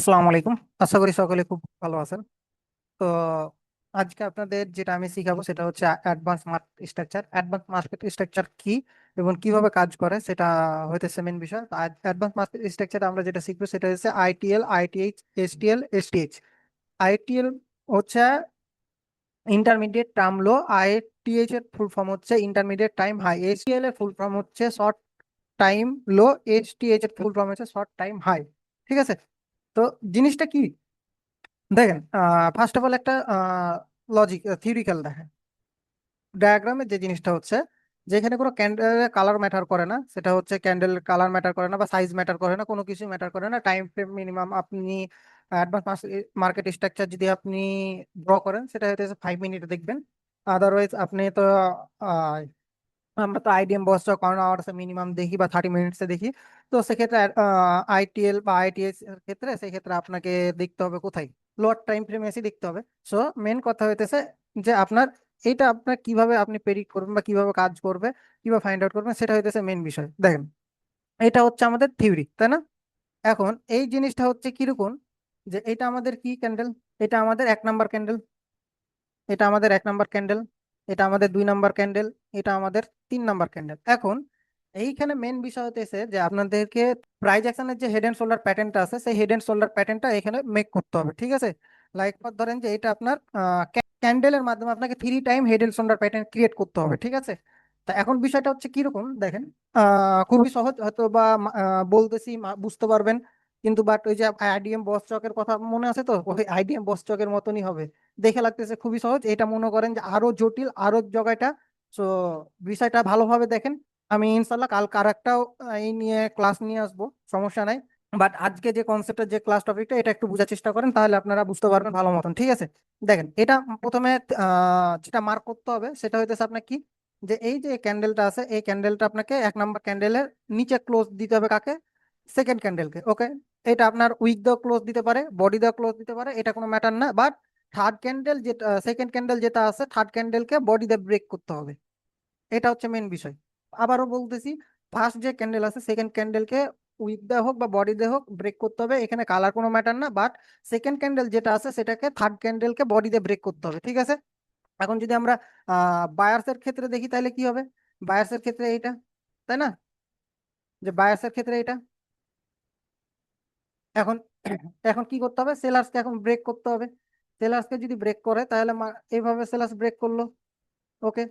আসসালামু আলাইকুম। আশা করি সকলে খুব ভালো আছেন। তো আজকে আপনাদের যেটা আমি শিখাবো সেটা হচ্ছে advance market structure. Advance market structure কি এবং কিভাবে কাজ করে সেটা হইতেছে মেন বিষয়। অ্যাডভান্স মার্কেট স্ট্রাকচার আমরা যেটা শিখবো সেটা হচ্ছে আইটিএল, আইটিএইচ, এসটিএল, এসটিএইচ। আইটিএল হচ্ছে ইন্টারমিডিয়েট টার্ম লো, আইটিএইচ এর ফুল ফর্ম হচ্ছে ইন্টারমিডিয়েট টাইম হাই, এসটিএল এর ফুল ফর্ম হচ্ছে শর্ট টাইম লো, এসটিএইচ এর ফুল ফর্ম হচ্ছে শর্ট টাইম হাই। ঠিক আছে? তো জিনিসটা কি দেখেন, ফার্স্ট অফ অল একটা লজিক থিওরিক্যাল দেখেন। ডায়াগ্রামে যে জিনিসটা হচ্ছে, যেখানে কোনো ক্যান্ডেলের কালার ম্যাটার করে না, সেটা হচ্ছে ক্যান্ডেল কালার ম্যাটার করে না বা সাইজ ম্যাটার করে না, কোনো কিছু ম্যাটার করে না। টাইম ফ্রেম মিনিমাম আপনি অ্যাডভান্স মার্কেট স্ট্রাকচার যদি আপনি ড্র করেন সেটা হচ্ছে 5 মিনিট দেখবেন। আদারওয়াইজ আপনি তো আহ, আমরা তো আইডিএম বস কর্ন আওয়ার্স মিনিমাম দেখি বা 30 মিনিটসে দেখি। তো সেক্ষেত্রে আইটিএল বা আইটিএস এর ক্ষেত্রে সেক্ষেত্রে আপনাকে দেখতে হবে কোথায়, লোয়ার টাইম ফ্রেমে এসে দেখতে হবে। সো মেন কথা হইতেছে যে আপনার এটা আপনার কিভাবে আপনি প্রেডিক্ট করবেন বা কিভাবে কাজ করবে, কিভাবে ফাইন্ড আউট করবেন, সেটা হইতেছে মেন বিষয়। দেখেন, এটা হচ্ছে আমাদের থিওরি, তাই না? এখন এই জিনিসটা হচ্ছে কিরকম, যে এটা আমাদের কি ক্যান্ডেল, এটা আমাদের 1 নাম্বার ক্যান্ডেল, এটা আমাদের 1 নাম্বার ক্যান্ডেল, এটা আমাদের 2 নাম্বার ক্যান্ডেল, এটা আমাদের 3 নাম্বার ক্যান্ডেল। এখন এইখানে মেন বিষয় হতেছে যে আপনাদেরকে প্রাইস অ্যাকশনের যে হেড এন্ড শোল্ডার প্যাটার্নটা আছে সেই হেড এন্ড শোল্ডার প্যাটার্নটা এখানে মেক করতে হবে। ঠিক আছে? লাইক ধরেন যে এটা আপনার ক্যান্ডেলের মাধ্যমে আপনাকে 3 time head and shoulder pattern create করতে হবে। ঠিক আছে? তা এখন বিষয়টা হচ্ছে কিরকম দেখেন, খুবই সহজ হয়তো বা বলতেছি বুঝতে পারবেন, কিন্তু বাট ওই যে আইডিএম বস চকের কথা মনে আছে, তো ওই আইডিএম বস চকের মতনই হবে। দেখে লাগতেছে খুবই সহজ, এটা মনে করেন যে আরো জটিল, আরো জায়গাটা। তো বিষয়টা ভালোভাবে দেখেন। আমি ইনশাল্লাহ কাল কারেক্টাও এই নিয়ে ক্লাস নিয়ে আসবো, সমস্যা নাই। বাট আজকে যে কনসেপ্টের যে ক্লাস টপিকটা এটা একটু বোঝার চেষ্টা করেন, তাহলে আপনারা বুঝতে পারবেন ভালো মতন। ঠিক আছে? দেখেন, এটা প্রথমে যেটা মার্ক করতে হবে সেটা হইতেছে আপনার কি, যে এই যে ক্যান্ডেলটা আছে এই ক্যান্ডেলটা আপনাকে 1 নাম্বার ক্যান্ডেলের নিচে ক্লোজ দিতে হবে কাকে, সেকেন্ড ক্যান্ডেলকে। ওকে, এটা আপনার উইক দিয়ে ক্লোজ দিতে পারে, বডি দিয়ে ক্লোজ দিতে পারে, এটা কোনো ম্যাটার না। বাট থার্ড ক্যান্ডেল যেটা, সেকেন্ড ক্যান্ডেল যেটা আছে থার্ড ক্যান্ডেলকে বডি দিয়ে ব্রেক করতে হবে। এটা হচ্ছে মেন বিষয়। আবারও বলতেছি, ফার্স্ট যে ক্যান্ডেল আছে সেকেন্ড ক্যান্ডেলকে উইক দেওয়া হোক বা বডি দেওয়া হোক ব্রেক করতে হবে, এখানে কালার কোনো ম্যাটার না। বাট সেকেন্ড ক্যান্ডেল যেটা আছে সেটাকে থার্ড ক্যান্ডেলকে বডি দিয়ে ব্রেক করতে হবে। ঠিক আছে? এখন যদি আমরা বায়ার্সের ক্ষেত্রে দেখি তাহলে কি হবে, বায়ার্সের ক্ষেত্রে এইটা, তাই না? যে বায়ার্সের ক্ষেত্রে এটা, এখন এখন কি করতে হবে, সেলার্সকে এখন ব্রেক করতে হবে। সেলার্সকে যদি ব্রেক করে তাহলে এইভাবে সেলার্স ব্রেক করলো। ওকে,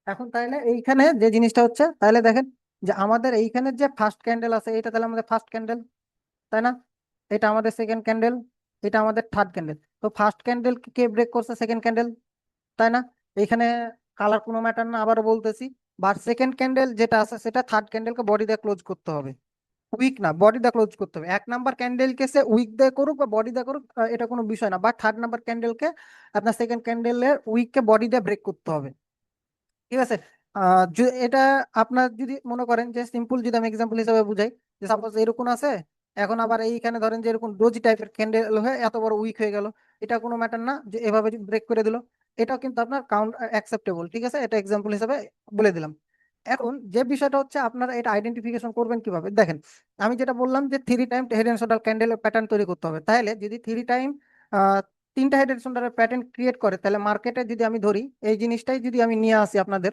এখন তাহলে এইখানে যে জিনিসটা হচ্ছে, তাহলে দেখেন যে আমাদের এইখানে যে ফার্স্ট ক্যান্ডেল আছে এটা তাহলে আমাদের ফার্স্ট ক্যান্ডেল, তাই না? এটা আমাদের সেকেন্ড ক্যান্ডেল, এটা আমাদের থার্ড ক্যান্ডেল। তো ফার্স্ট ক্যান্ডেল কে ব্রেক করছে, সেকেন্ড ক্যান্ডেল, তাই না? এখানে কালার কোনো ম্যাটার না, আবারও বলতেছি। বাট সেকেন্ড ক্যান্ডেল যেটা আছে সেটা থার্ড ক্যান্ডেলকে বডি দিয়ে ক্লোজ করতে হবে, উইক না, বডি দিয়ে ক্লোজ করতে হবে। 1 নাম্বার ক্যান্ডেলকে সে উইক দিয়ে করুক বা বডি দিয়ে করুক, এটা কোনো বিষয় না। বাট থার্ড নাম্বার ক্যান্ডেলকে আপনার সেকেন্ড ক্যান্ডেলের উইককে বডি দিয়ে ব্রেক করতে হবে। ঠিক আছে? এটা আপনার যদি মনে করেন যে সিম্পল, যদি আমি এক্সাম্পল হিসেবে বুঝাই, যে সাপোজ এরকম আছে, এখন আবার এইখানে ধরেন যে এরকম ডোজি টাইপের ক্যান্ডেল হয়ে এত বড় উইক হয়ে গেল, এটা কোনো ম্যাটার না যে এভাবে ব্রেক করে দিল, এটাও কিন্তু আপনার কাউন্ট অ্যাকসেপ্টেবল। ঠিক আছে? এটা এক্সাম্পল হিসেবে বলে দিলাম। এখন যে বিষয়টা হচ্ছে আপনারা এটা আইডেন্টিফিকেশন করবেন কিভাবে, দেখেন আমি যেটা বললাম যে 3 time head and shoulder candle pattern তৈরি করতে হবে। তাহলে যদি 3 টাইম 3টা হেড এন্ড শোল্ডারের প্যাটার্ন ক্রিয়েট করে, তাহলে মার্কেটে যদি আমি ধরি এই জিনিসটাই যদি আমি নিয়ে আসি আপনাদের,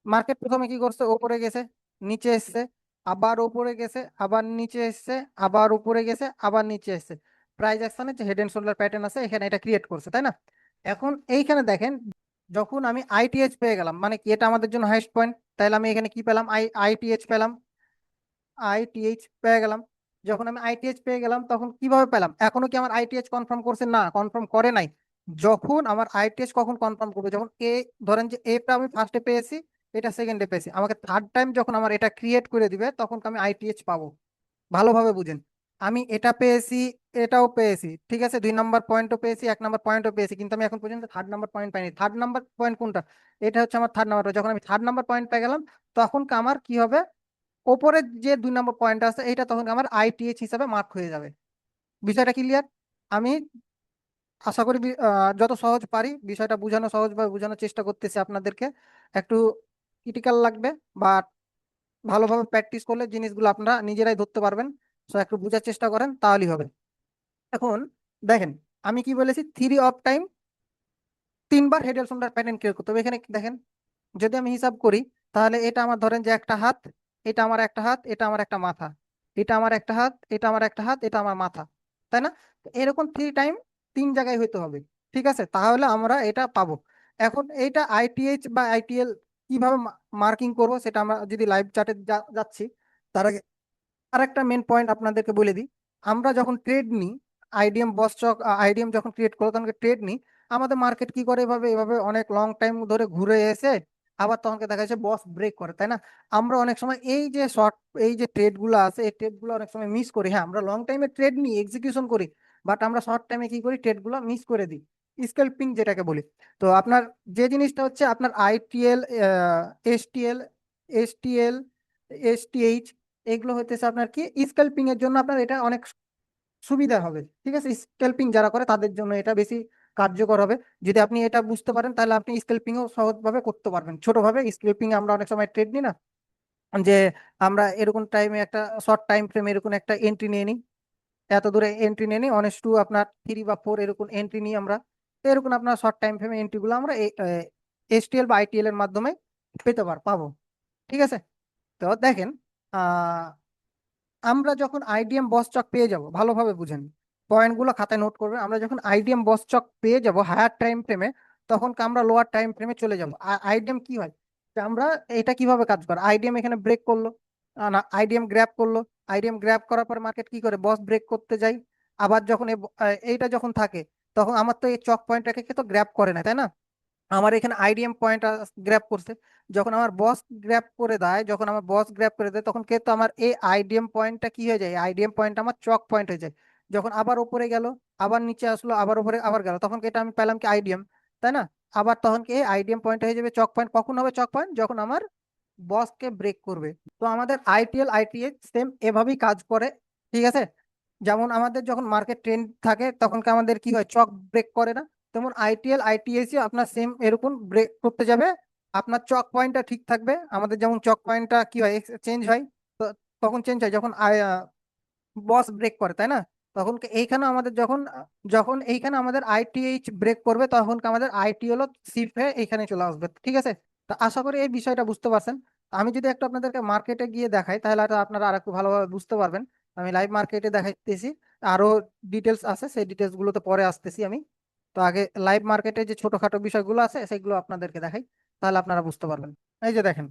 মার্কেট প্রথমে কি করছে, ওপরে গেছে, নিচে এসছে, আবার ওপরে গেছে, আবার নিচে এসছে, আবার উপরে গেছে, আবার নিচে এসছে। প্রাইস অ্যাকশনের যে হেড এন্ড শোল্ডার প্যাটার্ন আছে এখানে এটা ক্রিয়েট করছে, তাই না? এখন এইখানে দেখেন, যখন আমি আইটিএইচ পেয়ে গেলাম, মানে কি এটা আমাদের জন্য হাইস্ট পয়েন্ট, তাহলে আমি এখানে কি পেলাম, আইটিএইচ পেলাম, আইটিএইচ পেয়ে গেলাম। যখন আমি আইটিএইচ পেয়ে গেলাম তখন কিভাবে পেলাম, এখনো কি আমার আইটিএইচ কনফার্ম করছে? না, কনফার্ম করে নাই। যখন আমার আইটিএইচ কখন কনফার্ম করবে, যখন ধরেন যে এটা আমি ফার্স্টে পেয়েছি, এটা সেকেন্ডে পেয়েছি, আমাকে থার্ড টাইম যখন আমার এটা ক্রিয়েট করে দিবে তখন আমি আইটিএইচ পাবো। ভালোভাবে বুঝেন, আমি এটা পেয়েছি, এটাও পেয়েছি, ঠিক আছে, 2 নাম্বার পয়েন্টও পেয়েছি, 1 নাম্বার পয়েন্টও পেয়েছি, কিন্তু আমি এখন পর্যন্ত থার্ড নাম্বার পয়েন্ট পাইনি। থার্ড নাম্বার পয়েন্ট কোনটা, এটা হচ্ছে আমার থার্ড নাম্বার। যখন আমি থার্ড নাম্বার পয়েন্ট পেয়ে গেলাম তখন আমার কি হবে, ওপরে যে 2 নাম্বার পয়েন্ট আছে এটা তখন আমার আইটিএইচ হিসাবে মার্ক হয়ে যাবে। বিষয়টা ক্লিয়ার? আমি আশা করি যত সহজ পারি বিষয়টা বোঝানো, সহজভাবে বোঝানোর চেষ্টা করতেছি আপনাদেরকে। একটু ক্রিটিক্যাল লাগবে, বা ভালোভাবে প্র্যাকটিস করলে জিনিসগুলো আপনারা নিজেরাই ধরতে পারবেন। সো একটু বোঝার চেষ্টা করেন তাহলেই হবে। এখন দেখেন, আমি কি বলেছি, থ্রি অফ টাইম 3বার head and shoulder pattern create করতে হবে। এখানে দেখেন, যদি আমি হিসাব করি, তাহলে এটা আমার ধরেন যে একটা হাত, এটা আমার একটা হাত, এটা আমার একটা মাথা, এটা আমার একটা হাত, এটা আমার একটা হাত, এটা আমার মাথা, তাই না? তো এরকম 3 টাইম 3 জায়গায় হইতে হবে। ঠিক আছে, তাহলে আমরা এটা পাবো। এখন এইটা আইটিএইচ বা আইটিএল কিভাবে মার্কিং করব, সেটা আমরা যদি লাইভ চার্টে যাচ্ছি, তার আগে আরেকটা মেন পয়েন্ট আপনাদেরকে বলে দিই। আমরা যখন ট্রেড নিই, আইডিএম বস চক আইডিএম যখন ক্রিয়েট করো তখন ট্রেড নিই, আমাদের মার্কেট কি করে, এভাবে এভাবে অনেক লং টাইম ধরে ঘুরে এসে আবার তখনকে দেখা যাচ্ছে বস ব্রেক করে, তাই না? আমরা অনেক সময় এই যে শর্ট, এই যে ট্রেড গুলো আছে, এই ট্রেড গুলো অনেক সময় মিস করি। হ্যাঁ, আমরা লং টাইমে ট্রেড নিই, এক্সিকিউশন করি, বাট আমরা শর্ট টাইমে কি করি, ট্রেড গুলো মিস করে দিই, স্ক্যাল্পিং যেটাকে বলি। তো আপনার যে জিনিসটা হচ্ছে আপনার আইটিএল, এসটিএল, এসটিএল, এসটিএইচ, এগুলো হইতেছে আপনার কি স্ক্যাল্পিং এর জন্য আপনার এটা অনেক সুবিধা হবে। ঠিক আছে, স্ক্যাল্পিং যারা করে তাদের জন্য এটা বেশি কার্যকর হবে। যদি আপনি এটা বুঝতে পারেন, তাহলে আপনি স্ক্যাল্পিংও সহজভাবে করতে পারবেন। ছোটভাবে স্ক্যাল্পিং আমরা অনেক সময় ট্রেড নিই না, যে আমরা এরকম টাইমে একটা শর্ট টাইম ফ্রেমে এরকম একটা এন্ট্রি নিয়ে নিই, এত দূরে এন্ট্রি নিয়ে নিই, অনেস্ট টু আপনার 3 বা 4 এরকম এন্ট্রি নিই আমরা। তো এরকম আপনার শর্ট টাইম ফ্রেমে এন্ট্রিগুলো আমরা এসটিএল বা আইটিএল এর মাধ্যমে পেতে পাবো। ঠিক আছে, তো দেখেন, আহ আমরা যখন আইডিএম বস চক পেয়ে যাব, ভালোভাবে বুঝেন, পয়েন্টগুলো খাতায় নোট করবেন। আমরা যখন আইডিএম বস চক পেয়ে যাব হায়ার টাইম ফ্রেমে, তখন আমরা লোয়ার টাইম ফ্রেমে চলে যাব। আইডিএম কি হয়, যে আমরা এটা কিভাবে কাজ করে, আইডিএম এখানে ব্রেক করলো, না আইডিএম গ্র্যাব করলো, আইডিএম গ্র্যাব করার পর মার্কেট কি করে, বস ব্রেক করতে যাই। আবার যখন এইটা যখন থাকে, তখন আমার তো এই চক পয়েন্টটাকে তো গ্র্যাব করে না, তাই না? আমার এখানে আইডিএম পয়েন্ট গ্র্যাব করছে। যখন আমার বস গ্র্যাব করে দেয়, যখন আমার বস গ্র্যাব করে দেয়, তখন কিন্তু আমার এই আইডিএম পয়েন্টটা কি হয়ে যায়, আইডিএম পয়েন্ট আমার চক পয়েন্ট হয়ে যায়। যখন আবার উপরে গেল, আবার নিচে আসলো, আবার উপরে আবার গেল, তখন কি এটা আমি পেলাম কি আইডিএম, তাই না? আবার তখন কি আইডিএম পয়েন্ট হয়ে যাবে চক পয়েন্ট। কখন হবে চক পয়েন্ট, যখন আমার বসকে ব্রেক করবে। তো আমাদের আইটিএল আইটিএইচ সেম এভাবেই কাজ করে। ঠিক আছে, যেমন আমাদের যখন মার্কেট ট্রেন্ড থাকে তখন কি আমাদের কি হয়, চক ব্রেক করে না? তেমন আইটিএল আইটিএস আপনার সেম এরকম ব্রেক করতে যাবে, আপনার চক পয়েন্টটা ঠিক থাকবে। আমাদের যেমন চক পয়েন্টটা কি হয়, চেঞ্জ হয়, তো তখন চেঞ্জ হয় যখন বস ব্রেক করে, তাই না? তখন এইখানে আমাদের যখন যখন এইখানে আমাদের আইটিএইচ ব্রেক করবে, তখন কি আমাদের আইটিএল শিফট হয়ে এইখানে চলে আসবে। ঠিক আছে, তো আশা করি এই বিষয়টা বুঝতে পারছেন। আমি যদি একটু আপনাদেরকে মার্কেটে গিয়ে দেখাই, তাহলে হয়তো আপনারা আর একটু ভালোভাবে বুঝতে পারবেন। আমি লাইভ মার্কেটে দেখাইতেছি, আরো ডিটেলস আছে, সেই ডিটেলস গুলোতে পরে আসতেছি আমি। তো আগে লাইভ মার্কেটে যে ছোটখাটো বিষয়গুলো আছে সেগুলো আপনাদেরকে দেখাই, তাহলে আপনারা বুঝতে পারবেন। এই যে দেখেন,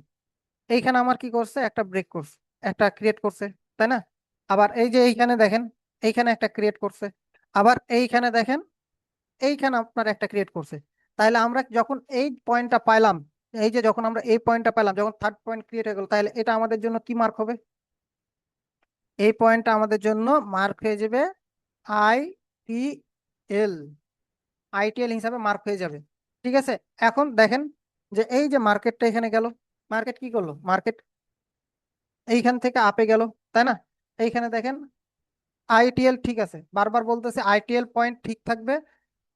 এইখানে আমার কি করছে, একটা ব্রেক করছে, একটা ক্রিয়েট করছে, তাই না? আবার এই যে এইখানে দেখেন, এইখানে একটা ক্রিয়েট করছে, আবার এইখানে দেখেন, এইখানে আপনার একটা ক্রিয়েট করছে। তাহলে আমরা যখন এই পয়েন্টটা পাইলাম, এই যে যখন আমরা এই পয়েন্টটা পেলাম, যখন থার্ড পয়েন্ট ক্রিয়েট হয়ে গেল, তাহলে এটা আমাদের জন্য কি মার্ক হবে, এই পয়েন্টটা আমাদের জন্য মার্ক হয়ে যাবে আই টি এল, আইটিএল হিসাবে মার্ক হয়ে যাবে। ঠিক আছে, এখন দেখেন যে এই যে মার্কেটটা এখানে গেল, মার্কেট কি করলো, মার্কেট এইখান থেকে আপে গেল, তাই না? এইখানে দেখেন আইটিএল ঠিক আছে, বারবার বলতেছে আইটিএল পয়েন্ট ঠিক থাকবে,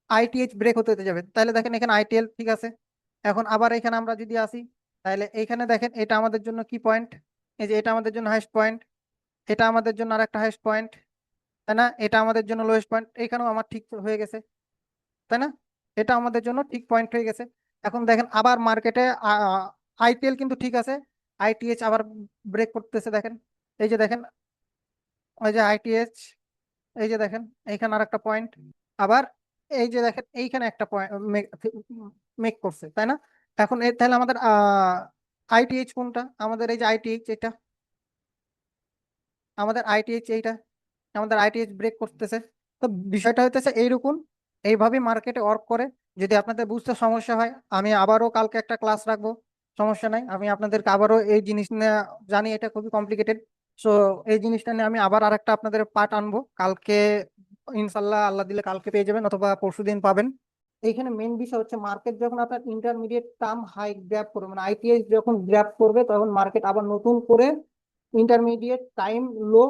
আইটিএইচ ব্রেক হতে হতে যাবে। তাহলে দেখেন এখানে আইটিএল ঠিক আছে। এখন আবার এখানে আমরা যদি আসি, তাহলে এইখানে দেখেন এটা আমাদের জন্য কি পয়েন্ট, এই যে এটা আমাদের জন্য হাইস্ট পয়েন্ট, এটা আমাদের জন্য আর একটা হাইস্ট পয়েন্ট, তাই না? এটা আমাদের জন্য লোয়েস্ট পয়েন্ট, এখানেও আমার ঠিক হয়ে গেছে, তাই না? এটা আমাদের জন্য ঠিক পয়েন্ট হয়ে গেছে। এখন দেখেন আবার মার্কেটে আইটিএল কিন্তু ঠিক আছে, আইটিএইচ আবার ব্রেক করতেছে, দেখেন এই যে দেখেন, ওই যে আইটিএইচ, এই যে দেখেন এইখানে আর একটা পয়েন্ট, আবার এই যে দেখেন এইখানে একটা পয়েন্ট মেক করছে, তাই না? এখন তাহলে আমাদের আইটিএইচ কোনটা, আমাদের এই যে আইটিএইচ, এটা আমাদের আইটিএইচ, এইটা আমাদের আইটিএইচ ব্রেক করতেছে। তো বিষয়টা হইতেছে এইরকম, এইভাবে মার্কেটে ওয়ার্ক করে। যদি আপনাদের বুঝতে সমস্যা হয়, আমি আবারও কালকে একটা ক্লাস রাখবো, সমস্যা নাই। আমি আপনাদেরকে আবারও এই জিনিস নিয়ে, জানি এটা খুবই কমপ্লিকেটেড, সো এই জিনিসটা নিয়ে আমি আবার আরেকটা আপনাদের পার্ট আনবো কালকে, ইনশাল্লাহ আল্লাহ দিলে কালকে পেয়ে যাবেন অথবা পরশুদিন পাবেন। এইখানে মেন বিষয় হচ্ছে মার্কেট যখন আপনার ইন্টারমিডিয়েট টার্ম হাই গ্র্যাব করবে, মানে আইটিএস যখন গ্র্যাব করবে, তখন মার্কেট আবার নতুন করে ইন্টারমিডিয়েট টাইম লো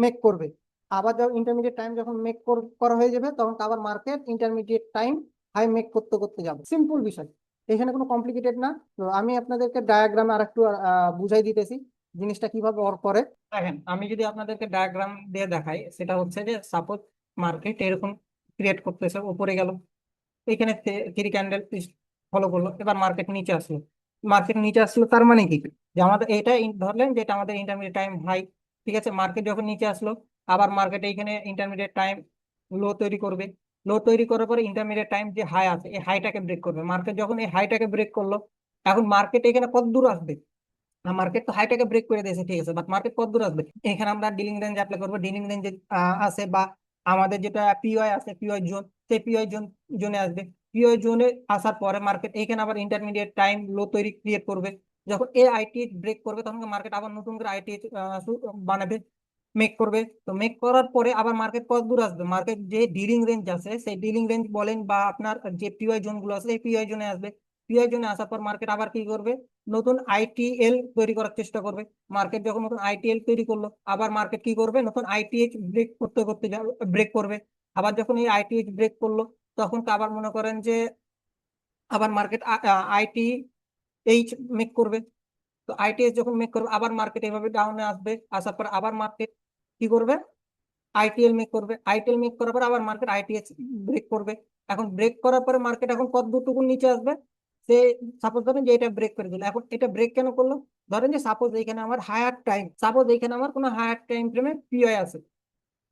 মেক করবে। আবার যখন ইন্টারমিডিয়েট টাইম যখন মেক করা হয়ে যাবে, তখন আবার market intermediate time high make করতে করতে যাবে। সিম্পল বিষয়, এখানে কোনো কমপ্লিকেটেড না। তো আমি আপনাদেরকে ডায়াগ্রামে আর একটু বুঝাই দিতেছি। জিনিসটা কিভাবে ওয়ার্ক করে দেখেন, আমি যদি আপনাদেরকে ডায়াগ্রাম দিয়ে দেখাই, সেটা হচ্ছে যে সাপোজ মার্কেট এরকম ক্রিয়েট করতেছে, উপরে গেল, এখানে 3 ক্যান্ডেল ফলো করলো, এবার মার্কেট নিচে আসলো। মার্কেট নিচে আসলো তার মানে কি, যে আমাদের এটা ধরলেন যে এটা আমাদের ইন্টারমিডিয়েট টাইম হাই। ঠিক আছে, মার্কেট যখন নিচে আসলো, আবার মার্কেট এইখানে ইন্টারমিডিয়েট টাইম লো তৈরি করবে। লো তৈরি করার পরে ইন্টারমিডিয়েট টাইম যে হাই আছে, এই হাইটাকে ব্রেক করবে। মার্কেট যখন এই হাইটাকে ব্রেক করলো, এখন মার্কেট এখানে কত দূর আসবে? মার্কেট তো হাইটাকে ব্রেক করে দিয়েছে, ঠিক আছে, বাট মার্কেট কত দূর আসবে? এখানে আমরা ডিলিং রেঞ্জ অ্যাপ্লাই করবো। ডিলিং রেঞ্জ আছে, বা আমাদের যেটা পিওয়াই আছে, পিওয়াই জোন, সেই পিওয়াই জোনে আসবে। পিওয়াই জোনে আসার পরে মার্কেট এখানে আবার ইন্টারমিডিয়েট টাইম লো তৈরি ক্রিয়েট করবে। যখন এই আইটিএইচ ব্রেক করবে, তখন মার্কেট আবার নতুন করে আইটিএইচ বানাবে, মেক করবে। তো মেক করার পরে আবার মার্কেট কত দূর আসবে? মার্কেট যে ডিলিং রেঞ্জ আছে, সেই ডিলিং রেঞ্জ বলেন বা আপনার যে পিওয়াই জোন গুলো আছে, এই পিওয়াই জোনে আসবে। পিওয়াই জোনে আসার পর মার্কেট আবার কি করবে? নতুন আইটিএল তৈরি করার চেষ্টা করবে। মার্কেট যখন নতুন আইটিএল তৈরি করলো, আবার মার্কেট কি করবে? নতুন আইটিএইচ ব্রেক করতে করতে ব্রেক করবে। আবার যখন এই আইটিএইচ ব্রেক করলো, তখন তো আবার মনে করেন যে আবার মার্কেট আইটিএইচ মেক করবে। তো আইটিএইচ যখন মেক করবে, আবার মার্কেট এভাবে ডাউনে আসবে। আসার পর আবার মার্কেট কি করবে? আইটিএল মেক করবে। আইটিএল মেক করার পর আবার মার্কেট আইটিএইচ ব্রেক করবে। এখন ব্রেক করার পরে মার্কেট এখন কত দূরটুকু নিচে আসবে? সে সাপোজ ধরেন যে এটা ব্রেক করে দিল। এখন এটা ব্রেক কেন করলো? ধরেন যে সাপোজ এখানে আমার হায়ার টাইম, সাপোজ এখানে আমার কোনো হায়ার টাইম ফ্রেমে পিআই আছে,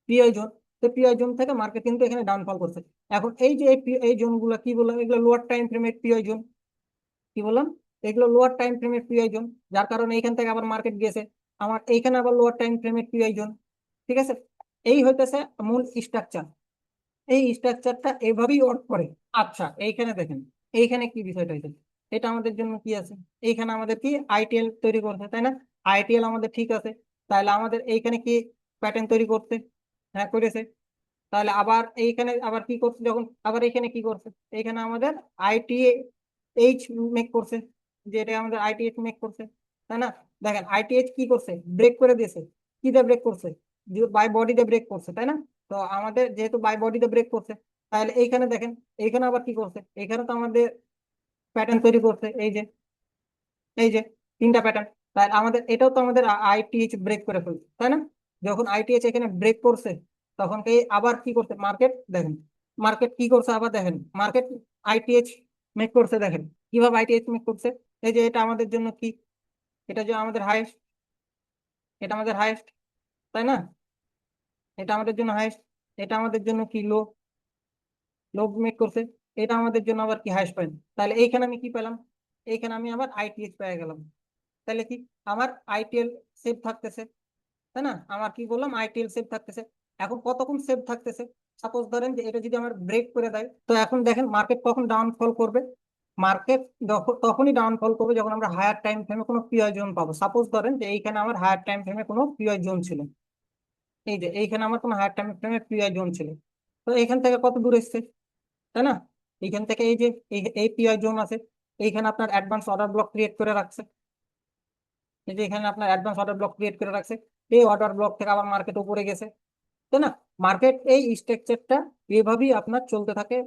পিআই জোন। তো পিআই জোন থেকে মার্কেট কিন্তু এখানে ডাউনফল করছে। এখন এই যে এই জোন গুলো কি বললাম, এগুলো লোয়ার টাইম ফ্রেমের পিআই জোন। কি বললাম? এগুলো লোয়ার টাইম ফ্রেমের পিআই জোন, যার কারণে এইখান থেকে আবার মার্কেট গেছে। আমার এইখানে আবার লোয়ার টাইম ফ্রেমের পিআই জোন। ঠিক আছে, এই হইতেছে মূল স্ট্রাকচার। এই স্ট্রাকচারটা এভাবেই ওয়ার্ক করে। আচ্ছা, এইখানে দেখেন, এইখানে কি বিষয়টা হয়েছে, এটা আমাদের জন্য কি আছে? এইখানে আমাদের কি আইটিএল তৈরি করছে, তাই না? আইটিএল আমাদের ঠিক আছে। তাহলে আমাদের এইখানে কি প্যাটার্ন তৈরি করতে? হ্যাঁ, করেছে। তাহলে আবার এইখানে আবার কি করছে? যখন আবার এখানে কি করছে, এখানে আমাদের আইটিএইচ মেক করছে, যে এটা আমাদের আইটিএইচ মেক করছে, তাই না? দেখেন, আইটিএইচ কি করছে? ব্রেক করে দিয়েছে। কি দিয়ে ব্রেক করছে? বাই বডিতে ব্রেক করছে, তাই না? তো আমাদের যেহেতু বাই বডিতে ব্রেক করছে, তাহলে এইখানে দেখেন, এইখানে আবার কি করছে? এখানে তো আমাদের প্যাটার্ন তৈরি করছে, এই যে 3টা প্যাটার্ন। তাহলে আমাদের এটাও তো আমাদের আইটিএইচ ব্রেক করে ফেলছে, তাই না? যখন আইটিএইচ এখানে ব্রেক করছে, তখন কি আবার কি করছে মার্কেট? দেখেন, মার্কেট কি করছে আবার, দেখেন, মার্কেট আইটিএইচ মেক করছে। দেখেন কিভাবে আইটিএইচ মেক করছে। এই যে এটা আমাদের জন্য কি, এটা যে আমাদের হাইয়েস্ট, এটা আমাদের হাইয়েস্ট, তাই না? এটা আমাদের জন্য হাইয়েস্ট। এটা আমাদের জন্য কি, লো, লো মেক করছে। এটা আমাদের জন্য আবার কি, হাইয়েস্ট পয়েন্ট। তাহলে এইখানে আমি কি পেলাম? এইখানে আমি আবার আইটিএইচ পেয়ে গেলাম। তাহলে কি, আমার আইটিএল সেভ থাকতেছে, তাই না? আমার কি বললাম, আইটিএল সেভ থাকতেছে। এখন কতক্ষণ সেভ থাকতেছে? সাপোজ ধরেন যে এটা যদি আমার ব্রেক করে দেয়, তো এখন দেখেন মার্কেট কখন ডাউনফল করবে? মার্কেট তখনই ডাউনফল করবে যখন আমরা হায়ার টাইম ফ্রেমে কোনো পিআই জোন পাবো। সাপোজ ধরেন যে এইখানে আমার হায়ার টাইম ফ্রেমে কোনো পিআই জোন ছিল, এই যে এইখানে আমার কোনো হায়ার টাইম ফ্রেমে পিআই জোন ছিল। তো এইখান থেকে কত দূর এসছে, তাই না? এইখান থেকে এই যে এই পিআই জোন আছে, এইখানে আপনার অ্যাডভান্স অর্ডার ব্লক ক্রিয়েট করে রাখছে। এই যে এখানে আপনার অ্যাডভান্স অর্ডার ব্লক ক্রিয়েট করে রাখছে। এই অর্ডার ব্লক থেকে আবার মার্কেট উপরে গেছে, তাই না? মার্কেট এই স্ট্রাকচারটা এভাবেই আপনার চলতে থাকে।